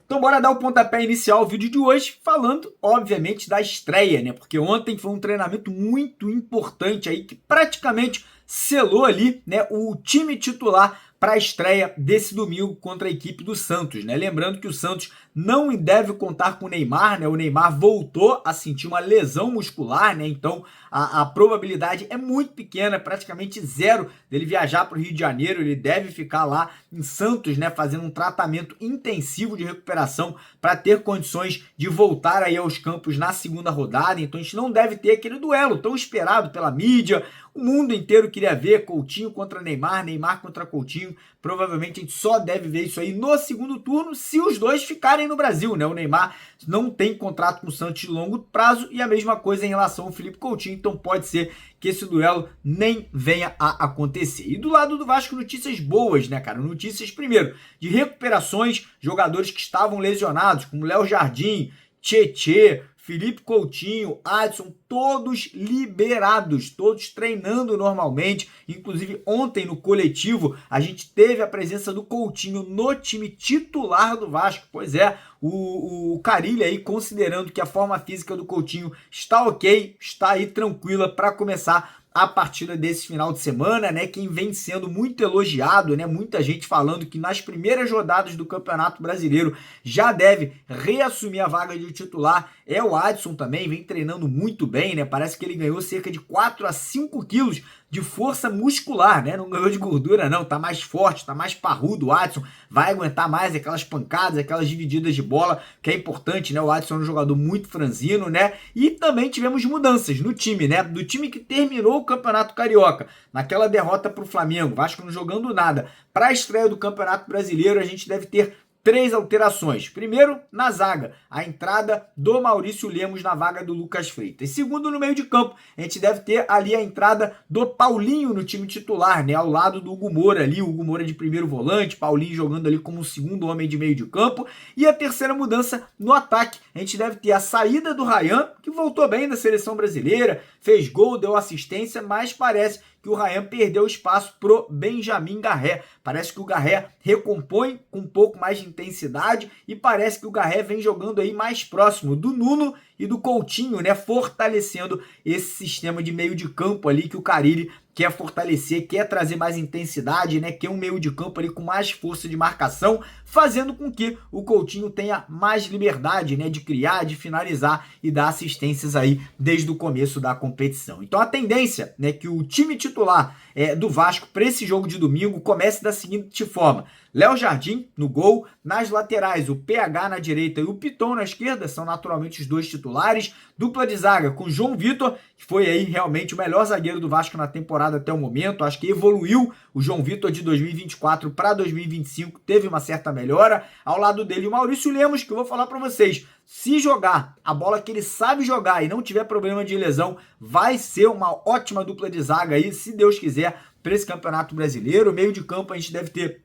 Então bora dar o pontapé inicial ao vídeo de hoje, falando, obviamente, da estreia, né? Porque ontem foi um treinamento muito importante aí, que praticamente selou ali, né, o time titular para a estreia desse domingo contra a equipe do Santos, né? Lembrando que o Santos não deve contar com o Neymar, né? O Neymar voltou a sentir uma lesão muscular, né? Então a probabilidade é muito pequena, praticamente zero dele viajar para o Rio de Janeiro. Ele deve ficar lá em Santos, né? Fazendo um tratamento intensivo de recuperação para ter condições de voltar aí aos campos na segunda rodada. Então a gente não deve ter aquele duelo tão esperado pela mídia. O mundo inteiro queria ver Coutinho contra Neymar, Neymar contra Coutinho. Provavelmente a gente só deve ver isso aí no segundo turno, se os dois ficarem no Brasil, né? O Neymar não tem contrato com o Santos de longo prazo e a mesma coisa em relação ao Felipe Coutinho, então pode ser que esse duelo nem venha a acontecer. E do lado do Vasco, notícias boas, né, cara? Notícias, primeiro, de recuperações, jogadores que estavam lesionados, como Léo Jardim, Tietê, Felipe Coutinho, Adson, todos liberados, todos treinando normalmente. Inclusive ontem no coletivo a gente teve a presença do Coutinho no time titular do Vasco. Pois é, o Carille aí considerando que a forma física do Coutinho está ok, está aí tranquila para começar a partida desse final de semana, né? Quem vem sendo muito elogiado, né? Muita gente falando que nas primeiras rodadas do Campeonato Brasileiro já deve reassumir a vaga de titular. É o Adson também, vem treinando muito bem, né? Parece que ele ganhou cerca de 4 a 5 quilos de força muscular, né? Não ganhou de gordura, não. Tá mais forte, tá mais parrudo. O Adson vai aguentar mais aquelas pancadas, aquelas divididas de bola, que é importante, né? O Adson é um jogador muito franzino, né? E também tivemos mudanças no time, né? Do time que terminou o Campeonato Carioca, naquela derrota pro Flamengo, Vasco não jogando nada. Para a estreia do Campeonato Brasileiro, a gente deve ter 3 alterações. Primeiro, na zaga, a entrada do Maurício Lemos na vaga do Lucas Freitas. Segundo, no meio de campo, a gente deve ter ali a entrada do Paulinho no time titular, né? Ao lado do Hugo Moura ali, o Hugo Moura de primeiro volante, Paulinho jogando ali como segundo homem de meio de campo. E a terceira mudança no ataque, a gente deve ter a saída do Ryan, que voltou bem da seleção brasileira, fez gol, deu assistência, mas parece que o Ryan perdeu espaço pro Benjamin Garré. Parece que o Garré recompõe com um pouco mais de intensidade e parece que o Garré vem jogando aí mais próximo do Nuno e do Coutinho, né? Fortalecendo esse sistema de meio de campo ali que o Carille quer fortalecer, quer trazer mais intensidade, né? Quer um meio de campo ali com mais força de marcação, fazendo com que o Coutinho tenha mais liberdade, né? De criar, de finalizar e dar assistências aí desde o começo da competição. Então a tendência, né? Que o time titular do Vasco para esse jogo de domingo comece da seguinte forma: Léo Jardim no gol, nas laterais o PH na direita e o Piton na esquerda, são naturalmente os dois titulares, dupla de zaga com João Vitor, que foi aí realmente o melhor zagueiro do Vasco na temporada até o momento, acho que evoluiu o João Vitor de 2024 para 2025, teve uma certa melhora, ao lado dele o Maurício Lemos, que eu vou falar para vocês, se jogar a bola que ele sabe jogar e não tiver problema de lesão, vai ser uma ótima dupla de zaga aí, se Deus quiser, para esse Campeonato Brasileiro. Meio de campo a gente deve ter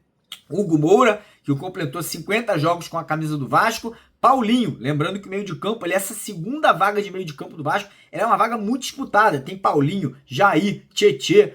Hugo Moura, que completou 50 jogos com a camisa do Vasco. Paulinho, lembrando que o meio de campo, essa segunda vaga de meio de campo do Vasco, ela é uma vaga muito disputada. Tem Paulinho, Jair, Tietê,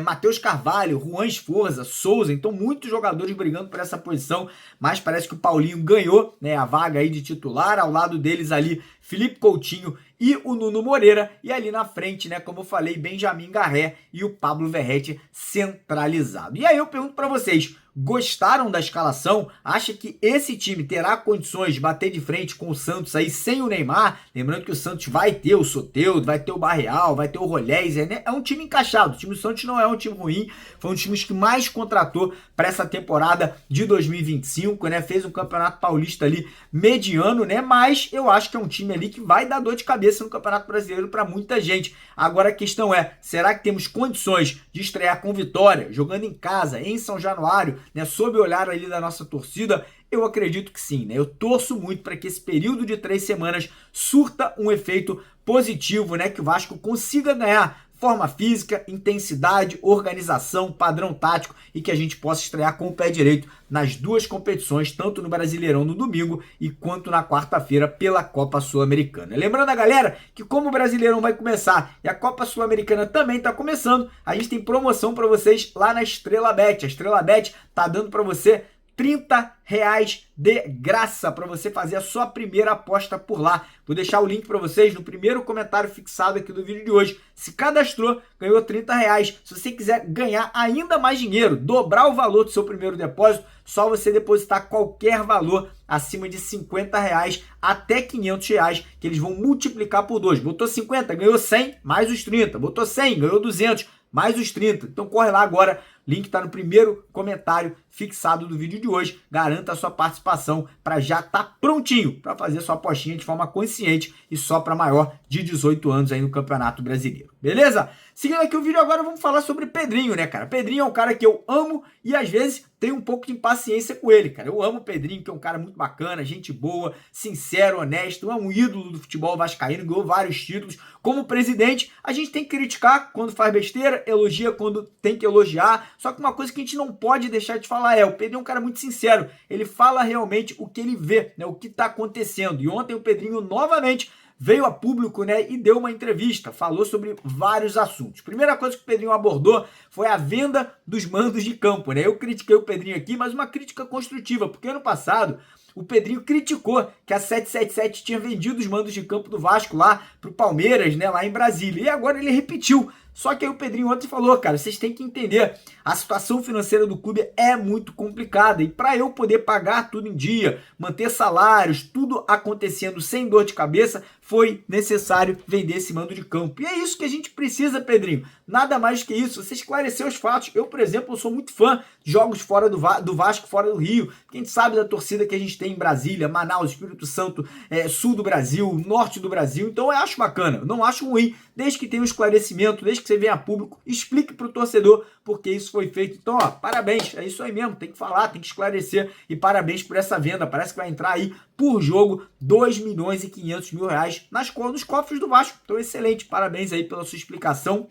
Matheus Carvalho, Juan Esforza, Souza, então muitos jogadores brigando por essa posição, mas parece que o Paulinho ganhou, né, a vaga aí de titular, ao lado deles ali Felipe Coutinho e o Nuno Moreira, e ali na frente, né, como eu falei, Benjamin Garré e o Pablo Verratti centralizado. E aí eu pergunto para vocês, gostaram da escalação? Acha que esse time terá condições de bater de frente com o Santos aí sem o Neymar? Lembrando que o Santos vai ter o Soteldo, vai ter o Barreal, vai ter o Rolés, né? É um time encaixado. O time do Santos não é um time ruim, foi um dos times que mais contratou para essa temporada de 2025, né? Fez um Campeonato Paulista ali mediano, né? Mas eu acho que é um time ali que vai dar dor de cabeça no Campeonato Brasileiro para muita gente. Agora a questão é, será que temos condições de estrear com vitória, jogando em casa, em São Januário, né, sob o olhar ali da nossa torcida? Eu acredito que sim, né? Eu torço muito para que esse período de 3 semanas surta um efeito positivo, né? Que o Vasco consiga ganhar forma física, intensidade, organização, padrão tático e que a gente possa estrear com o pé direito nas duas competições, tanto no Brasileirão no domingo e quanto na quarta-feira pela Copa Sul-Americana. Lembrando a galera que como o Brasileirão vai começar e a Copa Sul-Americana também está começando, a gente tem promoção para vocês lá na Estrela Bet. A Estrela Bet tá dando para você R$30 de graça para você fazer a sua primeira aposta por lá. Vou deixar o link para vocês no primeiro comentário fixado aqui do vídeo de hoje. Se cadastrou, ganhou R$30. Se você quiser ganhar ainda mais dinheiro, dobrar o valor do seu primeiro depósito, só você depositar qualquer valor acima de R$50 até R$500, que eles vão multiplicar por 2. Botou 50, ganhou 100, mais os 30. Botou 100, ganhou 200, mais os 30. Então corre lá agora. Link está no primeiro comentário fixado do vídeo de hoje. Garanta a sua participação para já estar prontinho para fazer sua apostinha de forma consciente e só para maior de 18 anos aí no Campeonato Brasileiro. Beleza? Seguindo aqui o vídeo agora, vamos falar sobre Pedrinho, né, cara? Pedrinho é um cara que eu amo e às vezes tenho um pouco de impaciência com ele, cara. Eu amo o Pedrinho, que é um cara muito bacana, gente boa, sincero, honesto, é um ídolo do futebol vascaíno, ganhou vários títulos. Como presidente, a gente tem que criticar quando faz besteira, elogia quando tem que elogiar. Só que uma coisa que a gente não pode deixar de falar o Pedrinho é um cara muito sincero. Ele fala realmente o que ele vê, né, o que está acontecendo. E ontem o Pedrinho novamente veio a público, né, e deu uma entrevista, falou sobre vários assuntos. Primeira coisa que o Pedrinho abordou foi a venda dos mandos de campo, né? Eu critiquei o Pedrinho aqui, mas uma crítica construtiva, porque ano passado o Pedrinho criticou que a 777 tinha vendido os mandos de campo do Vasco lá pro Palmeiras, né, lá em Brasília. E agora ele repetiu. Só que aí o Pedrinho ontem falou, cara, vocês têm que entender, a situação financeira do clube é muito complicada e para eu poder pagar tudo em dia, manter salários, tudo acontecendo sem dor de cabeça, foi necessário vender esse mando de campo. E é isso que a gente precisa, Pedrinho. Nada mais que isso, você esclarecer os fatos. Eu, por exemplo, eu sou muito fã de jogos fora do Vasco, fora do Rio. Quem sabe da torcida que a gente tem em Brasília, Manaus, Espírito Santo, sul do Brasil, norte do Brasil. Então eu acho bacana, não acho ruim, desde que tenha um esclarecimento, desde que você venha a público, explique para o torcedor porque isso foi feito. Então, ó, parabéns, é isso aí mesmo, tem que falar, tem que esclarecer e parabéns por essa venda. Parece que vai entrar aí por jogo R$2.500.000 nos cofres do Vasco. Então, excelente, parabéns aí pela sua explicação.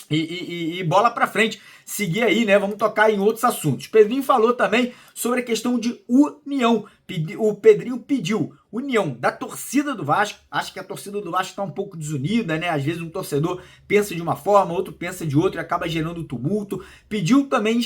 E bola pra frente, seguir aí, né? Vamos tocar em outros assuntos. Pedrinho falou também sobre a questão de união. O Pedrinho pediu união da torcida do Vasco. Acho que a torcida do Vasco está um pouco desunida, né? Às vezes um torcedor pensa de uma forma, outro pensa de outra e acaba gerando tumulto. Pediu também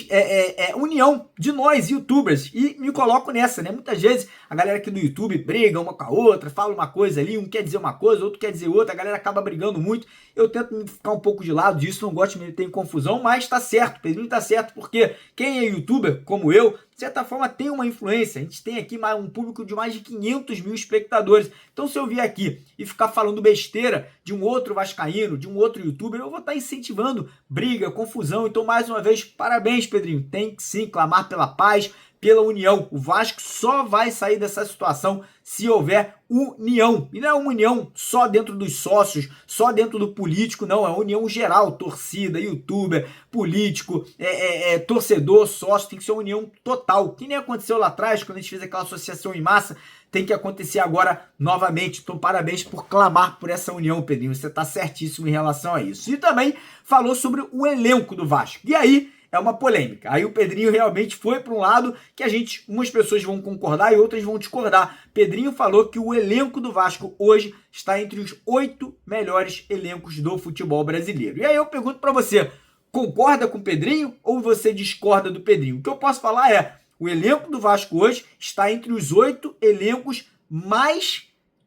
união de nós, youtubers, e me coloco nessa, né? Muitas vezes a galera aqui do YouTube briga uma com a outra, fala uma coisa ali, um quer dizer uma coisa, outro quer dizer outra, a galera acaba brigando muito. Eu tento ficar um pouco de lado disso, não gosto de me meter em confusão, mas tá certo, Pedrinho tá certo, porque quem é youtuber, como eu, de certa forma tem uma influência. A gente tem aqui um público de mais de 500 mil espectadores. Então se eu vier aqui e ficar falando besteira de um outro vascaíno, de um outro youtuber, eu vou estar incentivando briga, confusão. Então mais uma vez, parabéns, Pedrinho. Tem que sim clamar pela paz, pela união. O Vasco só vai sair dessa situação se houver união. E não é uma união só dentro dos sócios, só dentro do político, não. É uma união geral, torcida, youtuber, político, torcedor, sócio. Tem que ser uma união total. Que nem aconteceu lá atrás, quando a gente fez aquela associação em massa, tem que acontecer agora novamente. Então parabéns por clamar por essa união, Pedrinho. Você está certíssimo em relação a isso. E também falou sobre o elenco do Vasco. E aí é uma polêmica. Aí o Pedrinho realmente foi para um lado que umas pessoas vão concordar e outras vão discordar. Pedrinho falou que o elenco do Vasco hoje está entre os 8 melhores elencos do futebol brasileiro. E aí eu pergunto para você, concorda com o Pedrinho ou você discorda do Pedrinho? O que eu posso falar é, o elenco do Vasco hoje está entre os 8 elencos mais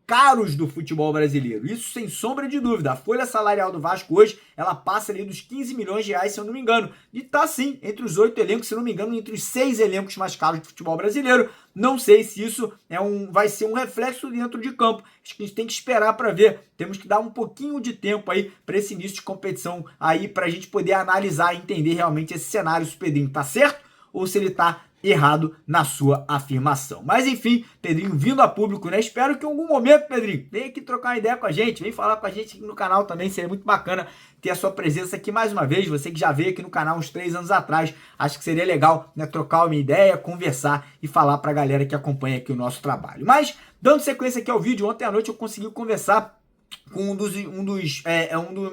caros do futebol brasileiro. Isso sem sombra de dúvida. A folha salarial do Vasco hoje, ela passa ali dos 15 milhões de reais, se eu não me engano. E tá sim, entre os 8 elencos, se eu não me engano, entre os 6 elencos mais caros do futebol brasileiro. Não sei se isso vai ser um reflexo dentro de campo. Acho que a gente tem que esperar para ver. Temos que dar um pouquinho de tempo aí para esse início de competição aí, para a gente poder analisar e entender realmente esse cenário, se o Pedrinho tá certo ou se ele tá errado na sua afirmação. Mas enfim, Pedrinho vindo a público, né? Espero que em algum momento, Pedrinho, venha aqui trocar uma ideia com a gente, vem falar com a gente aqui no canal também, seria muito bacana ter a sua presença aqui mais uma vez, você que já veio aqui no canal uns 3 anos atrás, acho que seria legal, né, trocar uma ideia, conversar e falar pra galera que acompanha aqui o nosso trabalho. Mas, dando sequência aqui ao vídeo, ontem à noite eu consegui conversar com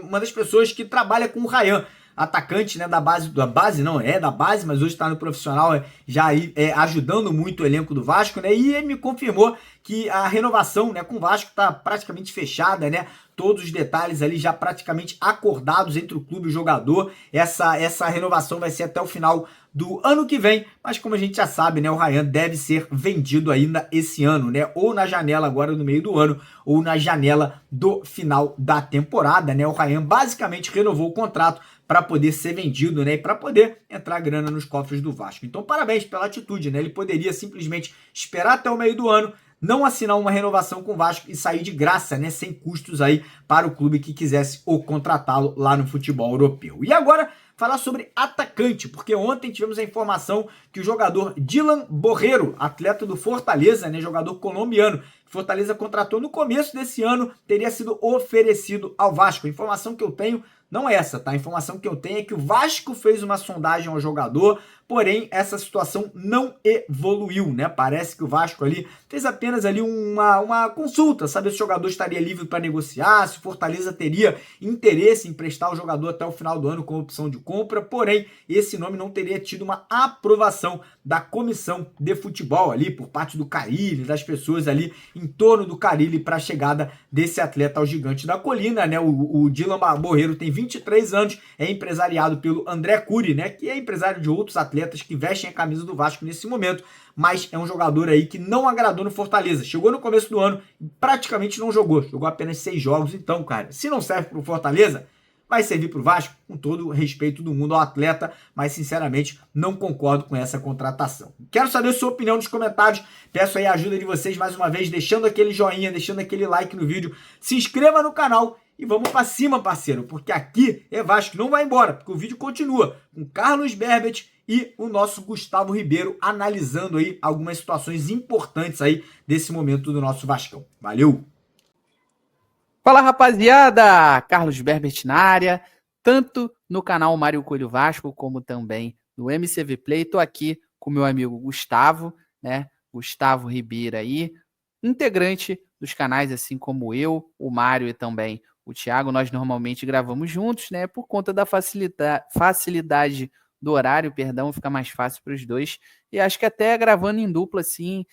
uma das pessoas que trabalha com o Ryan, atacante, né, da base não, é da base, mas hoje está no profissional, já aí ajudando muito o elenco do Vasco, né, e ele me confirmou que a renovação, né, com o Vasco está praticamente fechada, né, todos os detalhes ali já praticamente acordados entre o clube e o jogador, essa renovação vai ser até o final do ano que vem, mas como a gente já sabe, né, o Ryan deve ser vendido ainda esse ano, né, ou na janela agora no meio do ano, ou na janela do final da temporada, né, o Ryan basicamente renovou o contrato para poder ser vendido, né, e para poder entrar grana nos cofres do Vasco. Então, parabéns pela atitude, né? Ele poderia simplesmente esperar até o meio do ano, não assinar uma renovação com o Vasco e sair de graça, né, sem custos aí para o clube que quisesse ou contratá-lo lá no futebol europeu. E agora, falar sobre atacante, porque ontem tivemos a informação que o jogador Dylan Borreiro, atleta do Fortaleza, né, jogador colombiano, que Fortaleza contratou no começo desse ano, teria sido oferecido ao Vasco. A informação que eu tenho não é essa, tá? A informação que eu tenho é que o Vasco fez uma sondagem ao jogador, porém essa situação não evoluiu, né? Parece que o Vasco ali fez apenas ali uma consulta, saber se o jogador estaria livre para negociar, se o Fortaleza teria interesse em prestar o jogador até o final do ano com opção de compra, porém esse nome não teria tido uma aprovação da comissão de futebol ali por parte do Carille, das pessoas ali em torno do Carille para a chegada desse atleta ao Gigante da Colina, né? O Dylan Borreiro tem 23 anos, é empresariado pelo André Curi, né? Que é empresário de outros atletas que vestem a camisa do Vasco nesse momento, mas é um jogador aí que não agradou no Fortaleza. Chegou no começo do ano e praticamente não jogou apenas 6 jogos. Então, cara, se não serve para o Fortaleza, vai servir para o Vasco, com todo o respeito do mundo ao atleta, mas sinceramente não concordo com essa contratação. Quero saber a sua opinião nos comentários, peço aí a ajuda de vocês mais uma vez, deixando aquele joinha, deixando aquele like no vídeo, se inscreva no canal e vamos para cima, parceiro, porque aqui é Vasco, não vai embora, porque o vídeo continua com Carlos Berbet e o nosso Gustavo Ribeiro analisando aí algumas situações importantes aí desse momento do nosso Vascão. Valeu! Fala, rapaziada! Carlos Berbert na área, tanto no canal Mário Coelho Vasco, como também no MCV Play. Estou aqui com meu amigo Gustavo, né? Gustavo Ribeiro aí, integrante dos canais, assim como eu, o Mário e também o Thiago. Nós normalmente gravamos juntos, né? Por conta da facilidade do horário, perdão, fica mais fácil para os dois. E acho que até gravando em dupla, assim,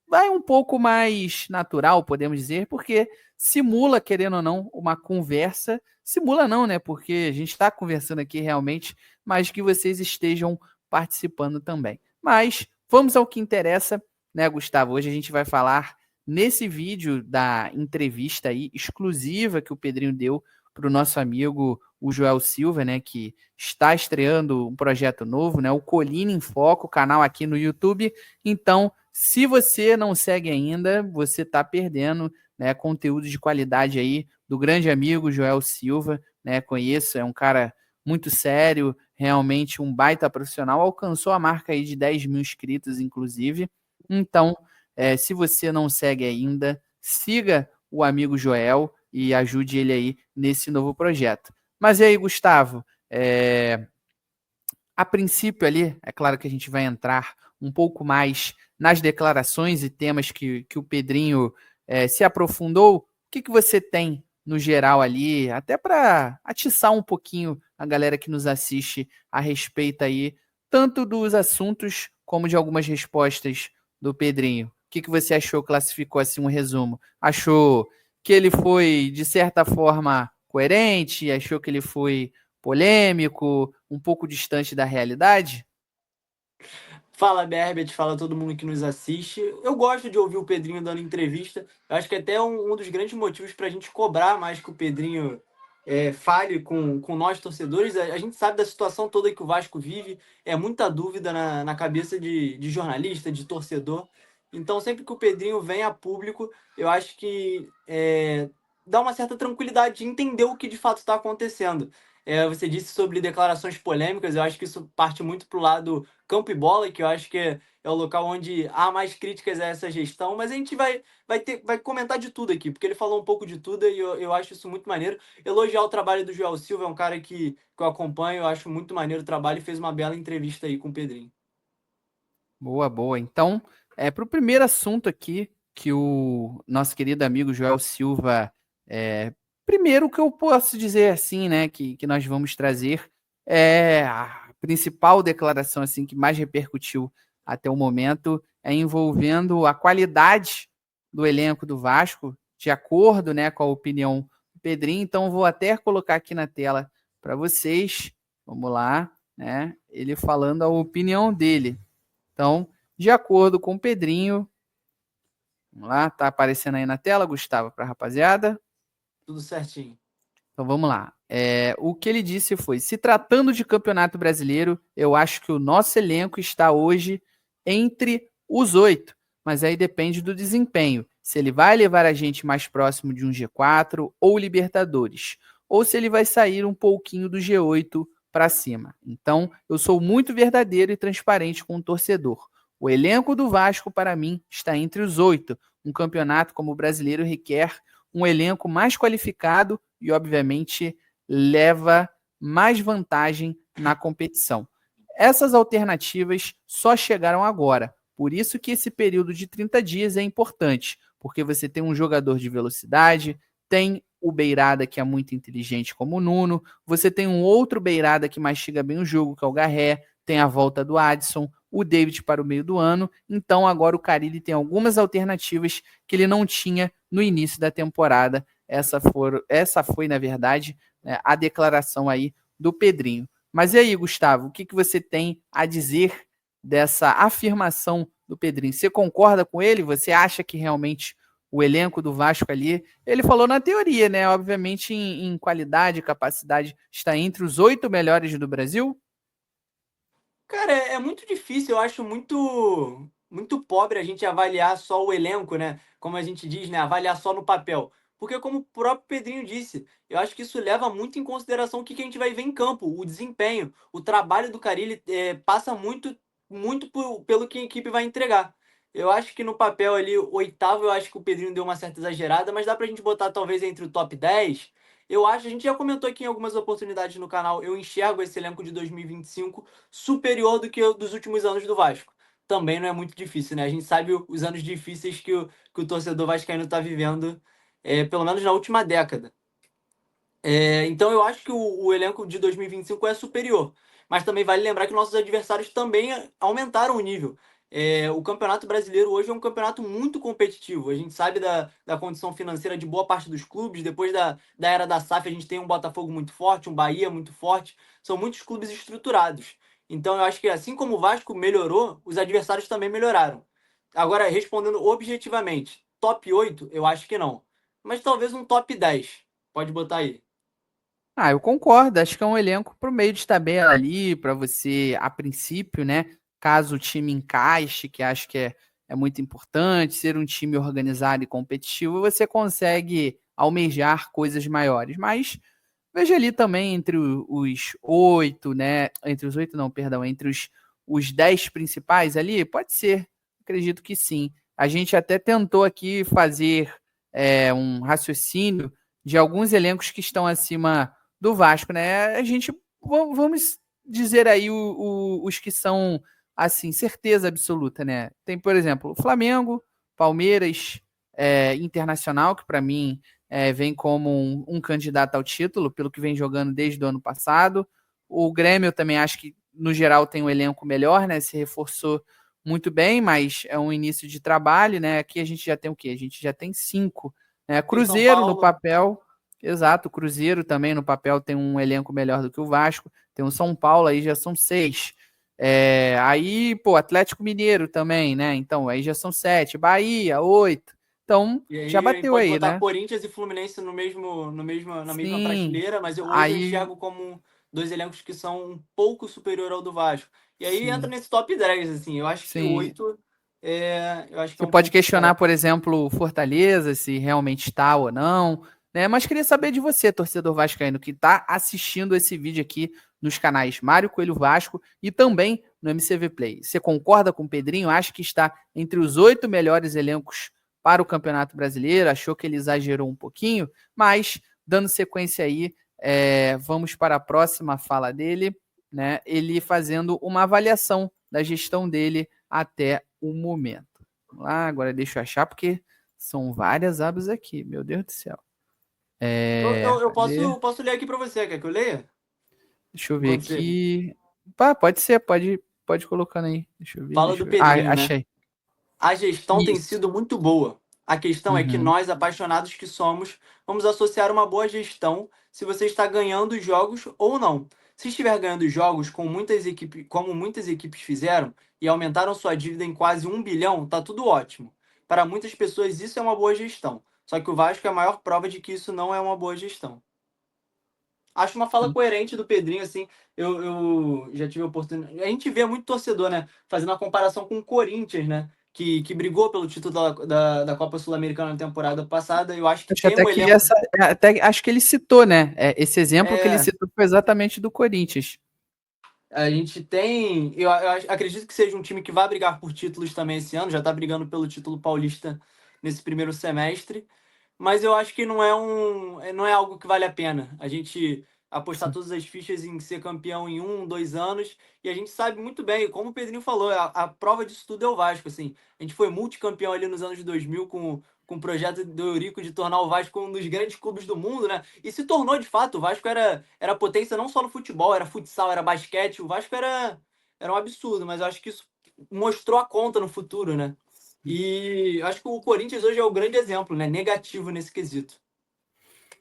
vai um pouco mais natural, podemos dizer, porque simula, querendo ou não, uma conversa. Simula não, né? Porque a gente está conversando aqui realmente, mas que vocês estejam participando também. Mas vamos ao que interessa, né, Gustavo? Hoje a gente vai falar nesse vídeo da entrevista aí exclusiva que o Pedrinho deu para o nosso amigo, o Joel Silva, né, que está estreando um projeto novo, né, o Colina em Foco, canal aqui no YouTube. Então, se você não segue ainda, você está perdendo, né, conteúdo de qualidade aí do grande amigo Joel Silva, né, conheço, é um cara muito sério, realmente um baita profissional, alcançou a marca aí de 10 mil inscritos, inclusive. Então, se você não segue ainda, siga o amigo Joel e ajude ele aí nesse novo projeto. Mas e aí, Gustavo, a princípio ali, é claro que a gente vai entrar um pouco mais nas declarações e temas que o Pedrinho se aprofundou. O que você tem no geral ali, até para atiçar um pouquinho a galera que nos assiste a respeito aí, tanto dos assuntos como de algumas respostas do Pedrinho. O que você achou, classificou assim um resumo? Achou que ele foi, de certa forma, coerente? Achou que ele foi polêmico, um pouco distante da realidade? Fala, Berbet, fala todo mundo que nos assiste. Eu gosto de ouvir o Pedrinho dando entrevista. Eu acho que até um dos grandes motivos para a gente cobrar mais que o Pedrinho fale com nós, torcedores. A gente sabe da situação toda que o Vasco vive. É muita dúvida na cabeça de jornalista, de torcedor. Então, sempre que o Pedrinho vem a público, eu acho que dá uma certa tranquilidade de entender o que de fato está acontecendo. Você disse sobre declarações polêmicas, eu acho que isso parte muito para o lado campo e bola, que eu acho que é o local onde há mais críticas a essa gestão, mas a gente vai comentar de tudo aqui, porque ele falou um pouco de tudo e eu acho isso muito maneiro. Elogiar o trabalho do Joel Silva, é um cara que eu acompanho, eu acho muito maneiro o trabalho e fez uma bela entrevista aí com o Pedrinho. Boa, boa. Então, para o primeiro assunto aqui, que o nosso querido amigo Joel Silva, primeiro que eu posso dizer assim, né, que nós vamos trazer a principal declaração assim que mais repercutiu até o momento envolvendo a qualidade do elenco do Vasco, de acordo, né, com a opinião do Pedrinho. Então vou até colocar aqui na tela para vocês. Vamos lá, né? Ele falando a opinião dele. Então, de acordo com o Pedrinho, vamos lá, tá aparecendo aí na tela, Gustavo, para a rapaziada. Tudo certinho. Então vamos lá. O que ele disse foi: se tratando de Campeonato Brasileiro, eu acho que o nosso elenco está hoje entre os 8, mas aí depende do desempenho. Se ele vai levar a gente mais próximo de um G4 ou Libertadores, ou se ele vai sair um pouquinho do G8 para cima. Então, eu sou muito verdadeiro e transparente com o torcedor. O elenco do Vasco, para mim, está entre os 8. Um campeonato como o brasileiro requer um elenco mais qualificado e, obviamente, leva mais vantagem na competição. Essas alternativas só chegaram agora. Por isso que esse período de 30 dias é importante, porque você tem um jogador de velocidade, tem o Beirada, que é muito inteligente como o Nuno, você tem um outro Beirada que mastiga bem o jogo, que é o Garré, tem a volta do Adson, o David para o meio do ano, então agora o Carille tem algumas alternativas que ele não tinha no início da temporada. Essa foi, na verdade, né, a declaração aí do Pedrinho. Mas e aí, Gustavo, o que você tem a dizer dessa afirmação do Pedrinho? Você concorda com ele? Você acha que realmente o elenco do Vasco ali, ele falou na teoria, né? Obviamente em qualidade e capacidade está entre os 8 melhores do Brasil? Cara, é muito difícil, eu acho muito pobre a gente avaliar só o elenco, né? Como a gente diz, né? Avaliar só no papel. Porque como o próprio Pedrinho disse, eu acho que isso leva muito em consideração o que a gente vai ver em campo, o desempenho, o trabalho do Carille passa muito pelo que a equipe vai entregar. Eu acho que no papel ali, o oitavo, eu acho que o Pedrinho deu uma certa exagerada, mas dá pra gente botar talvez entre o top 10. Eu acho, a gente já comentou aqui em algumas oportunidades no canal, eu enxergo esse elenco de 2025 superior do que o dos últimos anos do Vasco. Também não é muito difícil, né? A gente sabe os anos difíceis que o torcedor vascaíno está vivendo, pelo menos na última década. Então eu acho que o elenco de 2025 é superior. Mas também vale lembrar que nossos adversários também aumentaram o nível. O Campeonato Brasileiro hoje é um campeonato muito competitivo. A gente sabe da condição financeira de boa parte dos clubes. Depois da era da SAF, a gente tem um Botafogo muito forte, um Bahia muito forte. São muitos clubes estruturados. Então eu acho que assim como o Vasco melhorou, os adversários também melhoraram. Agora, respondendo objetivamente, top 8, eu acho que não. Mas talvez um top 10. Pode botar aí. Eu concordo. Acho que é um elenco para o meio de tabela ali, para você, a princípio, né? Caso o time encaixe, que acho que é muito importante, ser um time organizado e competitivo, você consegue almejar coisas maiores. Mas veja ali também entre os 8, né? Entre os 8, não, perdão, entre os 10 principais ali, pode ser. Acredito que sim. A gente até tentou aqui fazer um raciocínio de alguns elencos que estão acima do Vasco, né? A gente, vamos dizer aí os que são, assim, certeza absoluta, né? Tem, por exemplo, o Flamengo, Palmeiras, Internacional, que para mim vem como um candidato ao título, pelo que vem jogando desde o ano passado. O Grêmio eu também acho que, no geral, tem um elenco melhor, né? Se reforçou muito bem, mas é um início de trabalho, né? Aqui a gente já tem o quê? A gente já tem 5. Né? Tem São Cruzeiro no Paulo. papel, exato, o Cruzeiro também no papel tem um elenco melhor do que o Vasco, tem o São Paulo, aí já são 6. Aí, pô, Atlético Mineiro também, né? Então, aí já são 7. Bahia, 8. Então, E aí já a gente bateu pode aí, botar né? Corinthians e Fluminense na mesma Sim. prateleira, mas hoje eu Aí, enxergo como dois elencos que são um pouco superior ao do Vasco. E aí entra sim, nesse top 10, assim. Eu acho que sim. 8 eu acho que é Você um pode pouco questionar, forte. por exemplo, o Fortaleza, se realmente está ou não, né? Mas queria saber de você, torcedor vascaíno, que está assistindo esse vídeo aqui nos canais Mário Coelho Vasco e também no MCV Play. Você concorda com o Pedrinho? Acha que está entre os 8 melhores elencos para o Campeonato Brasileiro? Achou que ele exagerou um pouquinho? Mas, dando sequência aí, vamos para a próxima fala dele, né? Ele fazendo uma avaliação da gestão dele até o momento. Vamos lá, agora deixa eu achar, porque são várias abas aqui, meu Deus do céu. Eu Cadê? posso ler aqui para você, quer que eu leia? Deixa eu ver Enquanto você aqui. Pá, pode ser, pode colocando aí. Deixa eu ver, fala deixa do eu ver. Ah, Pedrinho, né? achei. A gestão tem Isso. sido muito boa. A questão é que Uhum. nós, apaixonados que somos, vamos associar uma boa gestão se você está ganhando os jogos ou não. Se estiver ganhando os jogos com muitas equipes, como muitas equipes fizeram e aumentaram sua dívida em quase 1 bilhão, tá tudo ótimo. Para muitas pessoas isso é uma boa gestão. Só que o Vasco é a maior prova de que isso não é uma boa gestão. Acho uma fala coerente do Pedrinho, assim. Eu já tive a oportunidade. A gente vê muito torcedor, né? Fazendo uma comparação com o Corinthians, né? Que brigou pelo título da Copa Sul-Americana na temporada passada. Eu acho que Acho tem até um que elenco. essa. Até, acho que ele citou, né? Esse exemplo que ele É, citou foi exatamente do Corinthians. a gente tem. Acredito que seja um time que vai brigar por títulos também esse ano. Já tá brigando pelo título paulista nesse primeiro semestre. Mas eu acho que não é algo que vale a pena. A gente apostar Sim. todas as fichas em ser campeão em 1, 2 anos, e a gente sabe muito bem, como o Pedrinho falou, a prova disso tudo é o Vasco, assim. A gente foi multicampeão ali nos anos 2000 com o projeto do Eurico de tornar o Vasco um dos grandes clubes do mundo, né? E se tornou de fato, o Vasco era potência não só no futebol, era futsal, era basquete, o Vasco era um absurdo, mas eu acho que isso mostrou a conta no futuro, né? E acho que o Corinthians hoje é o grande exemplo, né? Negativo nesse quesito.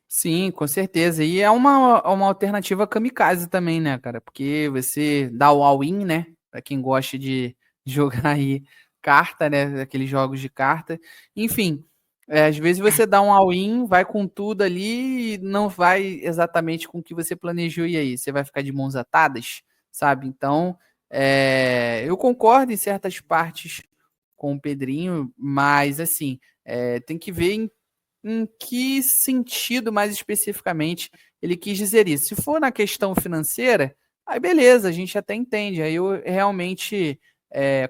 Sim, com certeza. E é uma alternativa kamikaze também, né, cara? Porque você dá o all-in, né? Pra quem gosta de jogar aí carta, né? Aqueles jogos de carta. Enfim, às vezes você dá um all-in, vai com tudo ali e não vai exatamente com o que você planejou. E aí? Você vai ficar de mãos atadas, sabe? Então, eu concordo em certas partes com o Pedrinho, mas assim, tem que ver em que sentido, mais especificamente, ele quis dizer isso. Se for na questão financeira, aí beleza, a gente até entende. Aí eu realmente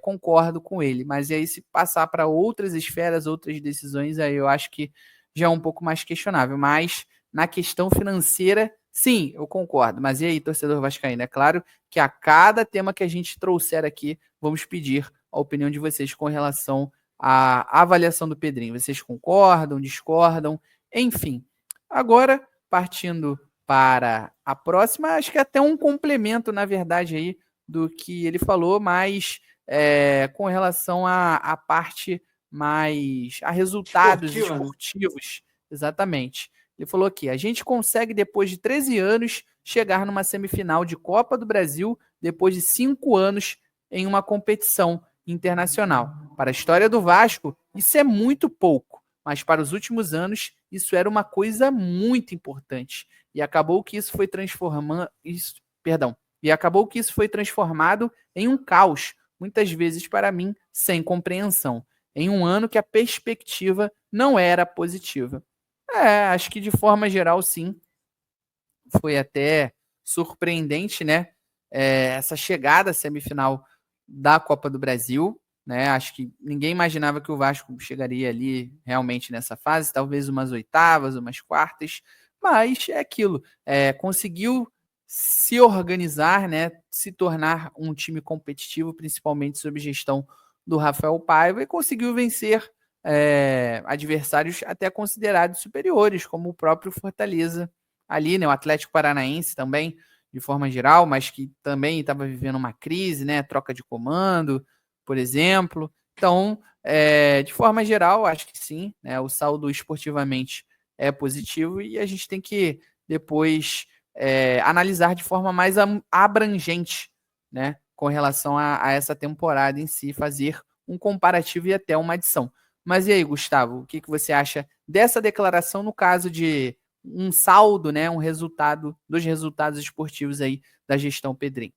concordo com ele. Mas aí, se passar para outras esferas, outras decisões, aí eu acho que já é um pouco mais questionável. Mas na questão financeira, sim, eu concordo. Mas e aí, torcedor vascaíno? É claro que a cada tema que a gente trouxer aqui, vamos pedir a opinião de vocês com relação a avaliação do Pedrinho. Vocês concordam, discordam? Enfim. Agora, partindo para a próxima, acho que é até um complemento, na verdade, aí do que ele falou, mas com relação à parte mais a resultados Esportiva, né? esportivos. Exatamente. Ele falou aqui: a gente consegue, depois de 13 anos, chegar numa semifinal de Copa do Brasil, depois de 5 anos em uma competição internacional. Para a história do Vasco, isso é muito pouco, mas para os últimos anos, isso era uma coisa muito importante. E acabou que isso foi transformando. Isso, perdão. E acabou que isso foi transformado em um caos, muitas vezes para mim, sem compreensão. Em um ano que a perspectiva não era positiva. Acho que de forma geral, sim. Foi até surpreendente, né? Essa chegada à semifinal da Copa do Brasil, né? Acho que ninguém imaginava que o Vasco chegaria ali realmente nessa fase, talvez umas oitavas, umas quartas, mas é aquilo, conseguiu se organizar, né? Se tornar um time competitivo, principalmente sob gestão do Rafael Paiva, e conseguiu vencer adversários até considerados superiores, como o próprio Fortaleza ali, né? O Atlético Paranaense também, de forma geral, mas que também estava vivendo uma crise, né? Troca de comando, por exemplo. Então, de forma geral, acho que sim, né? O saldo esportivamente é positivo e a gente tem que depois analisar de forma mais abrangente, né? Com relação a essa temporada em si, fazer um comparativo e até uma adição. Mas e aí, Gustavo, o que você acha dessa declaração no caso de um saldo, né, um resultado dos resultados esportivos aí da gestão Pedrinho?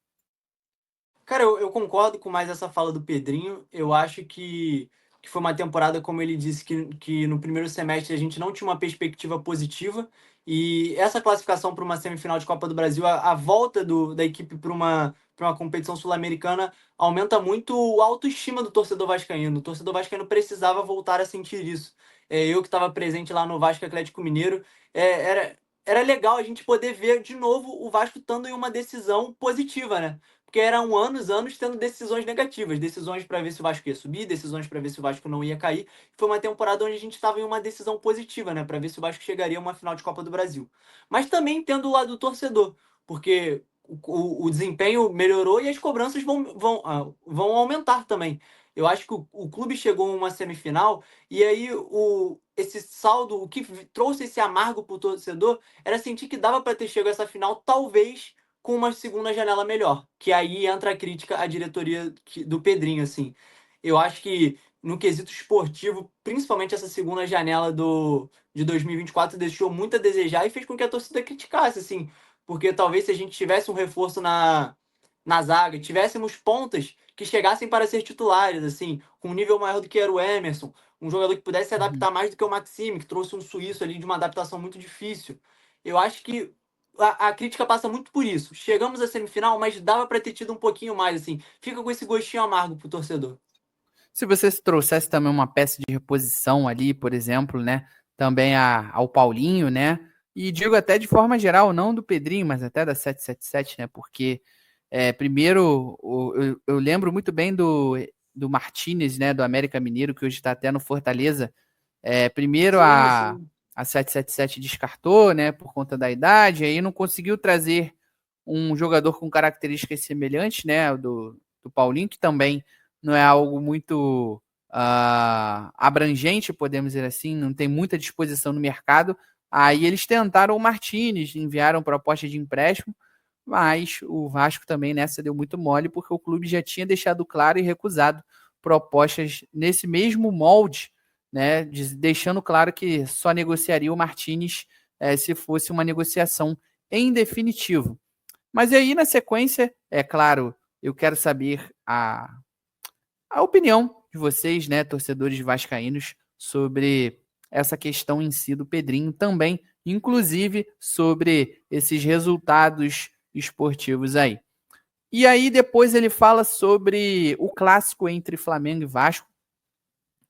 Cara, eu concordo com mais essa fala do Pedrinho. Eu acho que foi uma temporada, como ele disse, que no primeiro semestre a gente não tinha uma perspectiva positiva. E essa classificação para uma semifinal de Copa do Brasil, a volta da equipe para uma competição sul-americana, aumenta muito a autoestima do torcedor vascaíno. O torcedor vascaíno precisava voltar a sentir isso. Eu que estava presente lá no Vasco Atlético Mineiro, era legal a gente poder ver de novo o Vasco estando em uma decisão positiva, né? porque eram anos tendo decisões negativas, decisões para ver se o Vasco ia subir, decisões para ver se o Vasco não ia cair. Foi uma temporada onde a gente estava em uma decisão positiva, né, para ver se o Vasco chegaria a uma final de Copa do Brasil. Mas também tendo o lado do torcedor, porque o desempenho melhorou e as cobranças vão aumentar também. Eu acho que o clube chegou a uma semifinal e aí esse saldo, o que trouxe esse amargo para o torcedor era sentir que dava para ter chegado a essa final, talvez com uma segunda janela melhor. Que aí entra a crítica à diretoria do Pedrinho, assim. Eu acho que no quesito esportivo, principalmente essa segunda janela de 2024 deixou muito a desejar e fez com que a torcida criticasse, assim. Porque talvez se a gente tivesse um reforço na zaga, tivéssemos pontas que chegassem para ser titulares, assim, com um nível maior do que era o Emerson, um jogador que pudesse se adaptar mais do que o Maxime, que trouxe um suíço ali de uma adaptação muito difícil. Eu acho que a crítica passa muito por isso. Chegamos à semifinal, mas dava para ter tido um pouquinho mais, assim. Fica com esse gostinho amargo pro torcedor. Se você trouxesse também uma peça de reposição ali, por exemplo, né? Também ao Paulinho, né? E digo até de forma geral, não do Pedrinho, mas até da 777, né? Porque, primeiro, eu lembro muito bem do Martínez, né? Do América Mineiro, que hoje está até no Fortaleza. Primeiro, Sim. a 777 descartou, né? Por conta da idade, aí não conseguiu trazer um jogador com características semelhantes, né? Do Paulinho, que também não é algo muito abrangente, podemos dizer assim, não tem muita disposição no mercado. Aí eles tentaram o Martínez, enviaram proposta de empréstimo, mas o Vasco também nessa deu muito mole, porque o clube já tinha deixado claro e recusado propostas nesse mesmo molde, né, deixando claro que só negociaria o Martínez se fosse uma negociação em definitivo. Mas aí, na sequência, é claro, eu quero saber a opinião de vocês, né, torcedores vascaínos, sobre essa questão em si do Pedrinho também, inclusive sobre esses resultados esportivos aí. E aí depois ele fala sobre o clássico entre Flamengo e Vasco,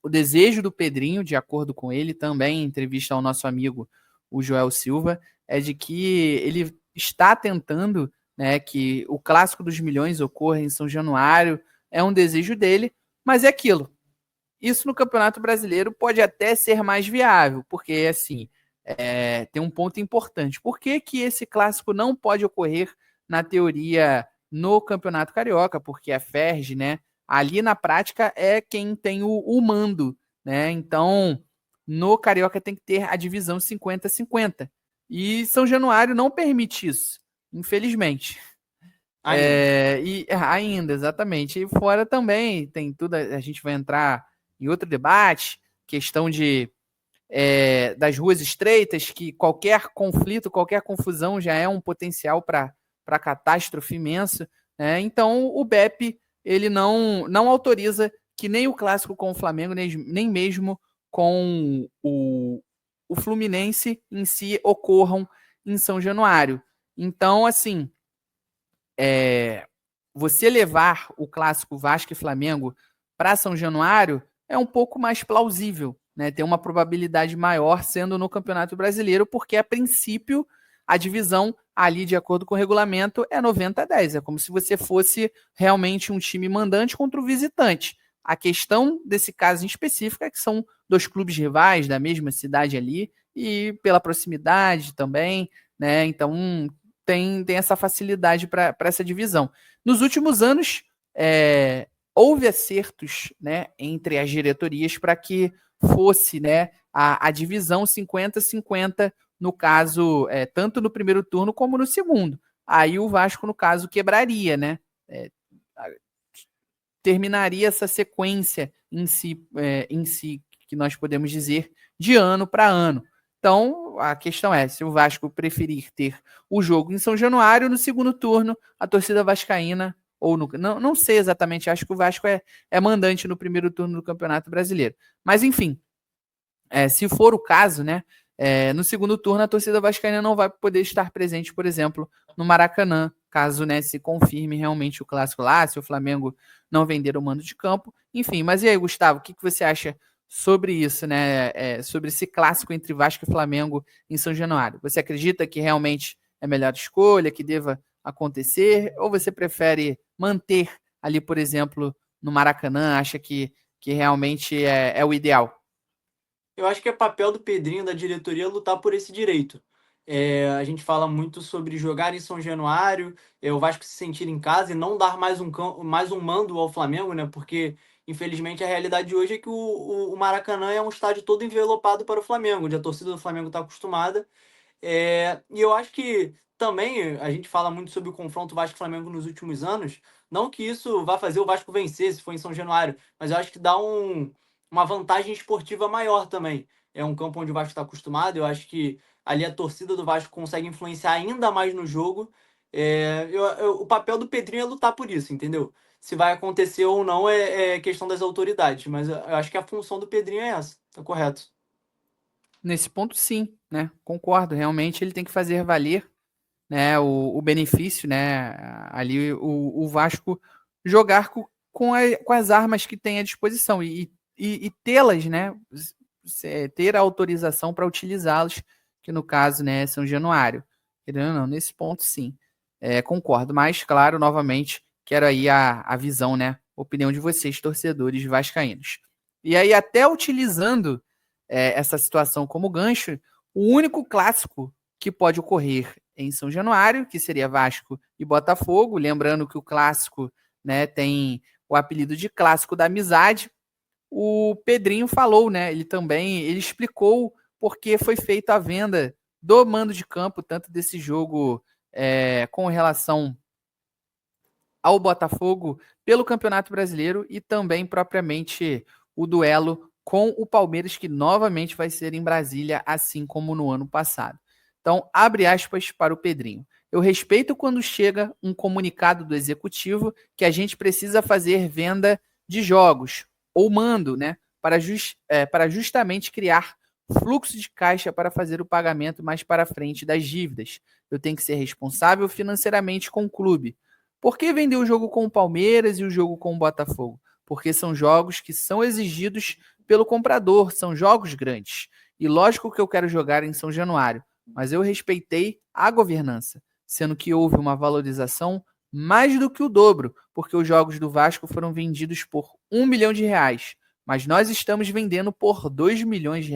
o desejo do Pedrinho, de acordo com ele, também em entrevista ao nosso amigo o Joel Silva, é de que ele está tentando, né, que o Clássico dos Milhões ocorra em São Januário, é um desejo dele, mas é aquilo. Isso no Campeonato Brasileiro pode até ser mais viável, porque assim, tem um ponto importante. Por que que esse clássico não pode ocorrer, na teoria, no Campeonato Carioca? Porque a Ferj, né, ali na prática é quem tem o mando, né? Então, no Carioca tem que ter a divisão 50-50. E São Januário não permite isso, infelizmente. Ainda, exatamente. E fora também tem tudo, a gente vai entrar em outro debate, questão das ruas estreitas, que qualquer conflito, qualquer confusão já é um potencial para catástrofe imensa, né? Então o BEP ele não autoriza que nem o clássico com o Flamengo, nem mesmo com o Fluminense em si ocorram em São Januário. Então, assim, você levar o clássico Vasco e Flamengo para São Januário é um pouco mais plausível, né? Tem uma probabilidade maior sendo no Campeonato Brasileiro, porque a princípio a divisão ali, de acordo com o regulamento, é 90-10. É como se você fosse realmente um time mandante contra o visitante. A questão desse caso em específico é que são dois clubes rivais da mesma cidade ali e pela proximidade também, né? Então tem essa facilidade para essa divisão. Nos últimos anos, houve acertos, né, entre as diretorias para que fosse, né, a divisão 50-50, no caso, tanto no primeiro turno como no segundo. Aí o Vasco, no caso, quebraria, né? Terminaria essa sequência em si, que nós podemos dizer, de ano para ano. Então, a questão é, se o Vasco preferir ter o jogo em São Januário, no segundo turno, a torcida vascaína, ou não sei exatamente, acho que o Vasco é mandante no primeiro turno do Campeonato Brasileiro. Mas, enfim, se for o caso, né, no segundo turno, a torcida vascaína não vai poder estar presente, por exemplo, no Maracanã, caso, né, se confirme realmente o clássico lá, se o Flamengo não vender o mando de campo. Enfim, mas e aí, Gustavo, o que você acha sobre isso, né? Sobre esse clássico entre Vasco e Flamengo em São Januário? Você acredita que realmente é a melhor escolha, que deva acontecer? Ou você prefere manter ali, por exemplo, no Maracanã? Acha que realmente é o ideal? Eu acho que é papel do Pedrinho, da diretoria, lutar por esse direito. A gente fala muito sobre jogar em São Januário, o Vasco se sentir em casa e não dar mais um mando ao Flamengo, né? Porque, infelizmente, a realidade de hoje é que o Maracanã é um estádio todo envelopado para o Flamengo, onde a torcida do Flamengo está acostumada. E eu acho que também a gente fala muito sobre o confronto Vasco-Flamengo nos últimos anos. Não que isso vá fazer o Vasco vencer se for em São Januário, mas eu acho que dá uma vantagem esportiva maior também. É um campo onde o Vasco está acostumado. Eu acho que ali a torcida do Vasco consegue influenciar ainda mais no jogo. O papel do Pedrinho é lutar por isso, entendeu? Se vai acontecer ou não é questão das autoridades, mas eu acho que a função do Pedrinho é essa, tá correto. Nesse ponto, sim, né? Concordo. Realmente ele tem que fazer valer, né, o benefício, né? Ali o Vasco jogar com as armas que tem à disposição e tê-las, né? Ter a autorização para utilizá-los, que no caso, né, é São Januário. Querendo ou não, nesse ponto, sim. Concordo. Mas, claro, novamente, quero aí a visão, né? Opinião de vocês, torcedores vascaínos. E aí, até utilizando essa situação como gancho, o único clássico que pode ocorrer em São Januário, que seria Vasco e Botafogo, lembrando que o clássico, né, tem o apelido de clássico da amizade. O Pedrinho falou, né, ele explicou porque foi feita a venda do mando de campo, tanto desse jogo com relação ao Botafogo pelo Campeonato Brasileiro e também propriamente o duelo com o Palmeiras, que novamente vai ser em Brasília, assim como no ano passado. Então, abre aspas para o Pedrinho. Eu respeito quando chega um comunicado do executivo que a gente precisa fazer venda de jogos, ou mando, né, para justamente criar fluxo de caixa para fazer o pagamento mais para frente das dívidas. Eu tenho que ser responsável financeiramente com o clube. Por que vender o jogo com o Palmeiras e o jogo com o Botafogo? Porque são jogos que são exigidos pelo comprador, são jogos grandes. E lógico que eu quero jogar em São Januário, mas eu respeitei a governança, sendo que houve uma valorização mais do que o dobro, porque os jogos do Vasco foram vendidos por R$ 1 milhão, mas nós estamos vendendo por R$ 2 milhões,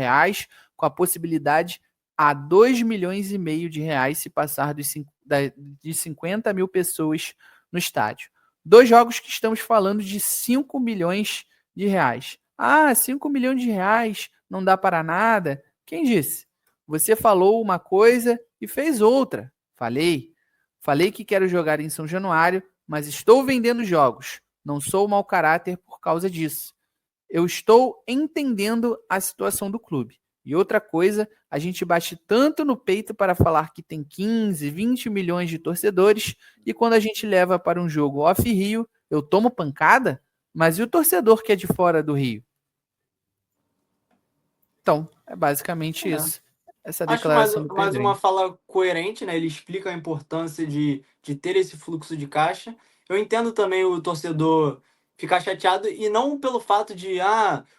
com a possibilidade a 2 milhões e meio de reais se passar de 50 mil pessoas no estádio. 2 jogos que estamos falando de 5 milhões de reais. 5 milhões de reais não dá para nada? Quem disse? Você falou uma coisa e fez outra. Falei que quero jogar em São Januário, mas estou vendendo jogos. Não sou mau caráter por causa disso. Eu estou entendendo a situação do clube. E outra coisa, a gente bate tanto no peito para falar que tem 15, 20 milhões de torcedores, e quando a gente leva para um jogo off-Rio, eu tomo pancada, mas e o torcedor que é de fora do Rio? Então, é basicamente isso. Essa Acho declaração do mais Pedrinho. uma fala coerente, né? Ele explica a importância de ter esse fluxo de caixa. Eu entendo também o torcedor ficar chateado, e não pelo fato de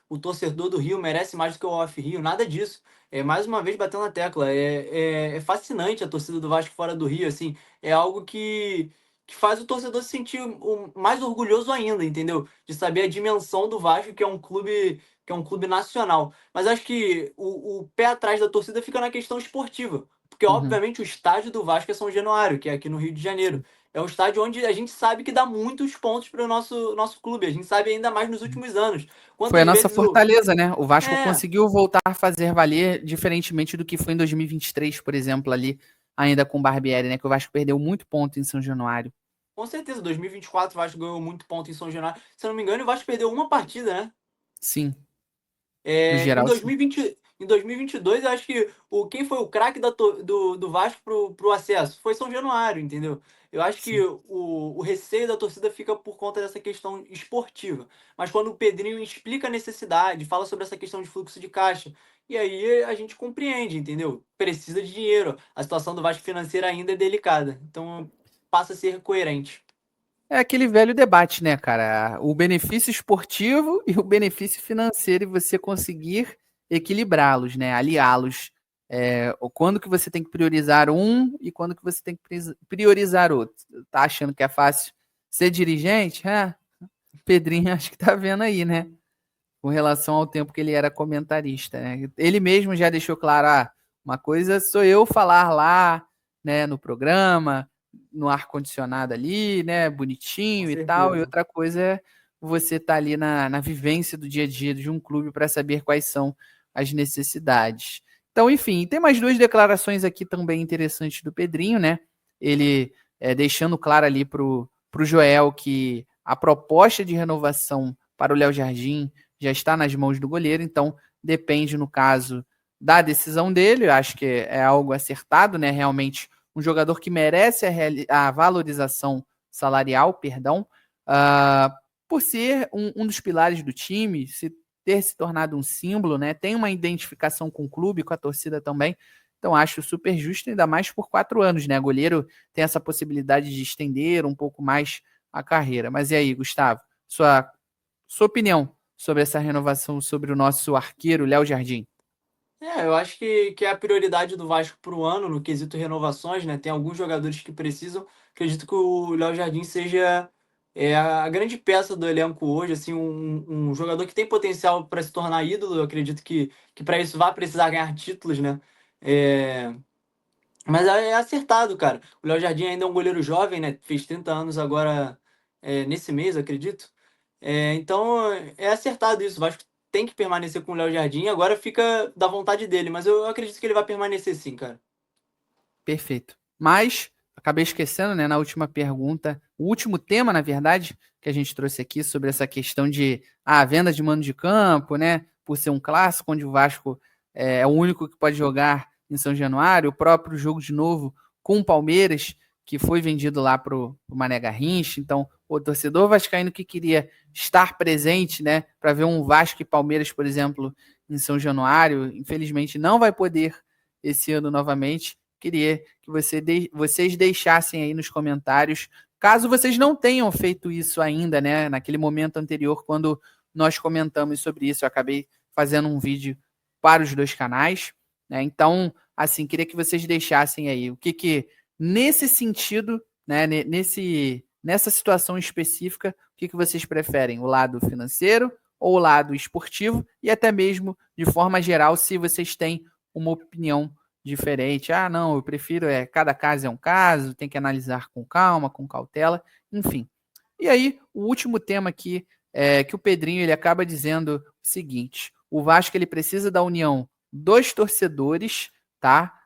o torcedor do Rio merece mais do que o off-Rio, nada disso. Mais uma vez batendo na tecla. É fascinante a torcida do Vasco fora do Rio, assim. É algo que faz o torcedor se sentir mais orgulhoso ainda, entendeu? De saber a dimensão do Vasco, que é um clube nacional. Mas acho que o pé atrás da torcida fica na questão esportiva. Porque, obviamente, o estádio do Vasco é São Januário, que é aqui no Rio de Janeiro. É um estádio onde a gente sabe que dá muitos pontos para o nosso clube. A gente sabe ainda mais nos últimos anos. Foi a nossa fortaleza, né? O Vasco É. conseguiu voltar a fazer valer, diferentemente do que foi em 2023, por exemplo, ali, ainda com o Barbieri, né? Que o Vasco perdeu muito ponto em São Januário. Com certeza, 2024 o Vasco ganhou muito ponto em São Januário. Se eu não me engano, o Vasco perdeu uma partida, né? Sim. No geral, Em 2022, eu acho que quem foi o craque do Vasco pro acesso foi São Januário, entendeu? Eu acho que o receio da torcida fica por conta dessa questão esportiva. Mas quando o Pedrinho explica a necessidade, fala sobre essa questão de fluxo de caixa, e aí a gente compreende, entendeu? Precisa de dinheiro. A situação do Vasco financeira ainda é delicada. Então passa a ser coerente. É aquele velho debate, né, cara? O benefício esportivo e o benefício financeiro, e você conseguir equilibrá-los, né? Aliá-los Quando que você tem que priorizar um e quando que você tem que priorizar outro. Tá achando que é fácil ser dirigente? Pedrinho acho que tá vendo aí, né? Com relação ao tempo que ele era comentarista, né? Ele mesmo já deixou claro, uma coisa sou eu falar lá, né, no programa, no ar-condicionado ali, né, Com bonitinho e tal, e certeza. outra coisa é você estar ali na vivência do dia a dia de um clube para saber quais são as necessidades. Então, enfim, tem mais duas declarações aqui também interessantes do Pedrinho, né? Ele deixando claro ali pro Joel que a proposta de renovação para o Léo Jardim já está nas mãos do goleiro, então depende, no caso, da decisão dele. Eu acho que é algo acertado, né? Realmente, um jogador que merece a valorização salarial, perdão, por ser um dos pilares do time, ter se tornado um símbolo, né? Tem uma identificação com o clube, com a torcida também. Então, acho super justo, ainda mais por 4 anos, né? Goleiro tem essa possibilidade de estender um pouco mais a carreira. Mas e aí, Gustavo? Sua opinião sobre essa renovação, sobre o nosso arqueiro, Léo Jardim? Eu acho que é a prioridade do Vasco para o ano, no quesito renovações, né? Tem alguns jogadores que precisam. Acredito que o Léo Jardim seja a grande peça do elenco hoje, assim, um jogador que tem potencial para se tornar ídolo. Eu acredito que para isso vai precisar ganhar títulos, né? É, mas é acertado, cara. O Léo Jardim ainda é um goleiro jovem, né? Fez 30 anos agora, nesse mês, acredito. Então, é acertado isso. O Vasco tem que permanecer com o Léo Jardim. Agora fica da vontade dele, mas eu acredito que ele vai permanecer sim, cara. Perfeito. Mas acabei esquecendo, né, na última pergunta, o último tema, na verdade, que a gente trouxe aqui sobre essa questão de venda de mando de campo, né, por ser um clássico onde o Vasco é o único que pode jogar em São Januário, o próprio jogo de novo com o Palmeiras, que foi vendido lá pro Mané Garrincha. Então, o torcedor vascaíno que queria estar presente, né, para ver um Vasco e Palmeiras, por exemplo, em São Januário, infelizmente não vai poder esse ano novamente. Queria que vocês deixassem aí nos comentários, caso vocês não tenham feito isso ainda, né? Naquele momento anterior, quando nós comentamos sobre isso, eu acabei fazendo um vídeo para os dois canais, né? Então, assim, queria que vocês deixassem aí o que nesse sentido, né? Nessa situação específica, o que vocês preferem? O lado financeiro ou o lado esportivo? E até mesmo, de forma geral, se vocês têm uma opinião diferente. Não, eu prefiro cada caso é um caso, tem que analisar com calma, com cautela, enfim. E aí, o último tema aqui é que o Pedrinho ele acaba dizendo o seguinte: o Vasco ele precisa da união dos torcedores, tá?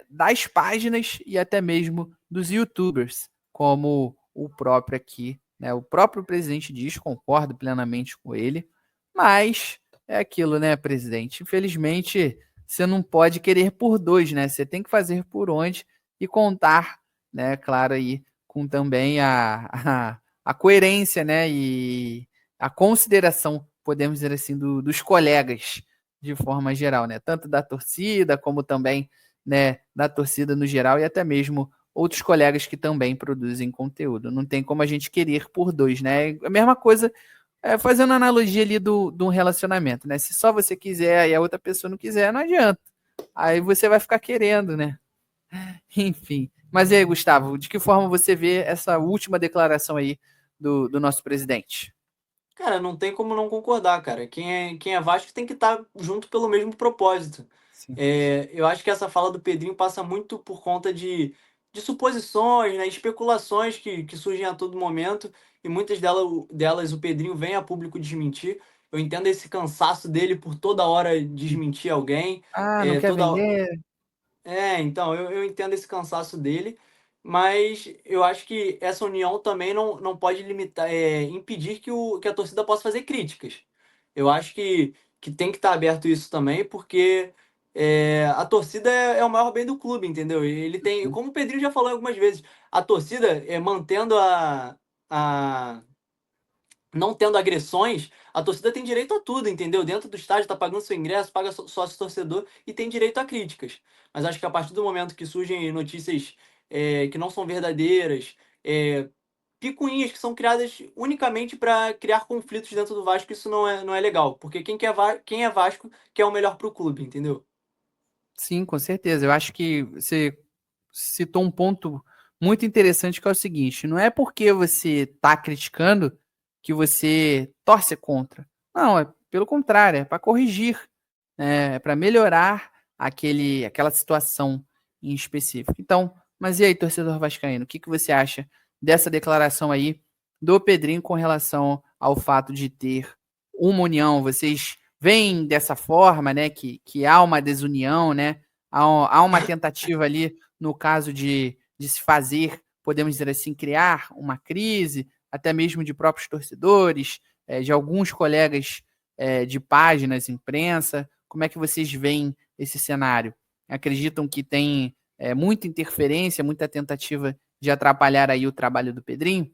Das páginas e até mesmo dos YouTubers, como o próprio aqui, né? O próprio presidente diz, concordo plenamente com ele, mas é aquilo, né, presidente? Infelizmente, você não pode querer por dois, né? Você tem que fazer por onde e contar, né? Claro, aí com também a coerência, né? E a consideração, podemos dizer assim, dos colegas de forma geral, né? Tanto da torcida como também, né, da torcida no geral e até mesmo outros colegas que também produzem conteúdo. Não tem como a gente querer por dois, né? A mesma coisa fazendo analogia ali de um relacionamento, né? Se só você quiser e a outra pessoa não quiser, não adianta. Aí você vai ficar querendo, né? Enfim. Mas e aí, Gustavo, de que forma você vê essa última declaração aí do nosso presidente? Cara, não tem como não concordar, cara. Quem é Vasco tem que estar junto pelo mesmo propósito. Sim. Eu acho que essa fala do Pedrinho passa muito por conta de suposições, né, especulações que surgem a todo momento, e muitas delas o Pedrinho vem a público desmentir. Eu entendo esse cansaço dele por toda hora desmentir alguém, Não quer toda, vender? então, eu entendo esse cansaço dele, mas eu acho que essa união também não pode limitar, impedir que a torcida possa fazer críticas. Eu acho que tem que estar aberto isso também, porque a torcida é o maior bem do clube, entendeu? Ele tem, como o Pedrinho já falou algumas vezes, a torcida mantendo a não tendo agressões, a torcida tem direito a tudo, entendeu? Dentro do estádio, tá pagando seu ingresso, paga sócio torcedor e tem direito a críticas. Mas acho que a partir do momento que surgem notícias que não são verdadeiras, picuinhas que são criadas unicamente para criar conflitos dentro do Vasco, isso não é legal. Porque quem é Vasco quer o melhor pro clube, entendeu? Sim, com certeza. Eu acho que você citou um ponto muito interessante que é o seguinte: não é porque você está criticando que você torce contra. Não, é pelo contrário, é para corrigir, é para melhorar aquela situação em específico. Então, mas e aí, torcedor vascaíno, o que você acha dessa declaração aí do Pedrinho com relação ao fato de ter uma união? Vocês veem dessa forma, né, que há uma desunião, né? Há uma tentativa ali, no caso de se fazer, podemos dizer assim, criar uma crise, até mesmo de próprios torcedores, de alguns colegas de páginas, imprensa. Como é que vocês veem esse cenário? Acreditam que tem muita interferência, muita tentativa de atrapalhar aí o trabalho do Pedrinho?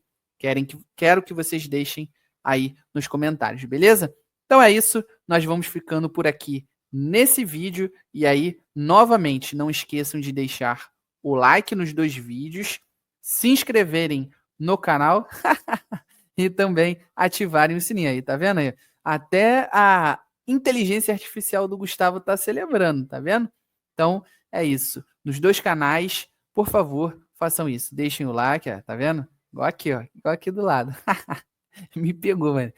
Quero que vocês deixem aí nos comentários, beleza? Então é isso, nós vamos ficando por aqui nesse vídeo. E aí, novamente, não esqueçam de deixar o like nos 2 vídeos, se inscreverem no canal e também ativarem o sininho aí, tá vendo aí? Até a inteligência artificial do Gustavo tá celebrando, tá vendo? Então, é isso. Nos 2 canais, por favor, façam isso. Deixem o like, ó, tá vendo? Igual aqui do lado. Me pegou, mano.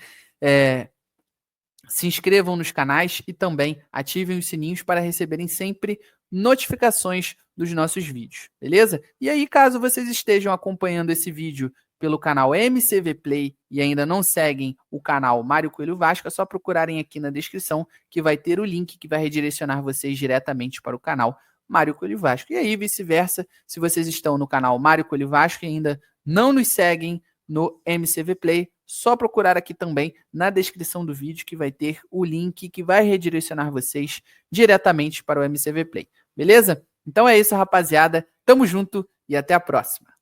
Se inscrevam nos canais e também ativem os sininhos para receberem sempre notificações dos nossos vídeos, beleza? E aí, caso vocês estejam acompanhando esse vídeo pelo canal MCV Play e ainda não seguem o canal Mário Coelho Vasco, é só procurarem aqui na descrição que vai ter o link que vai redirecionar vocês diretamente para o canal Mário Coelho Vasco. E aí, vice-versa, se vocês estão no canal Mário Coelho Vasco e ainda não nos seguem no MCV Play, só procurar aqui também na descrição do vídeo que vai ter o link que vai redirecionar vocês diretamente para o MCV Play, beleza? Então é isso, rapaziada. Tamo junto e até a próxima.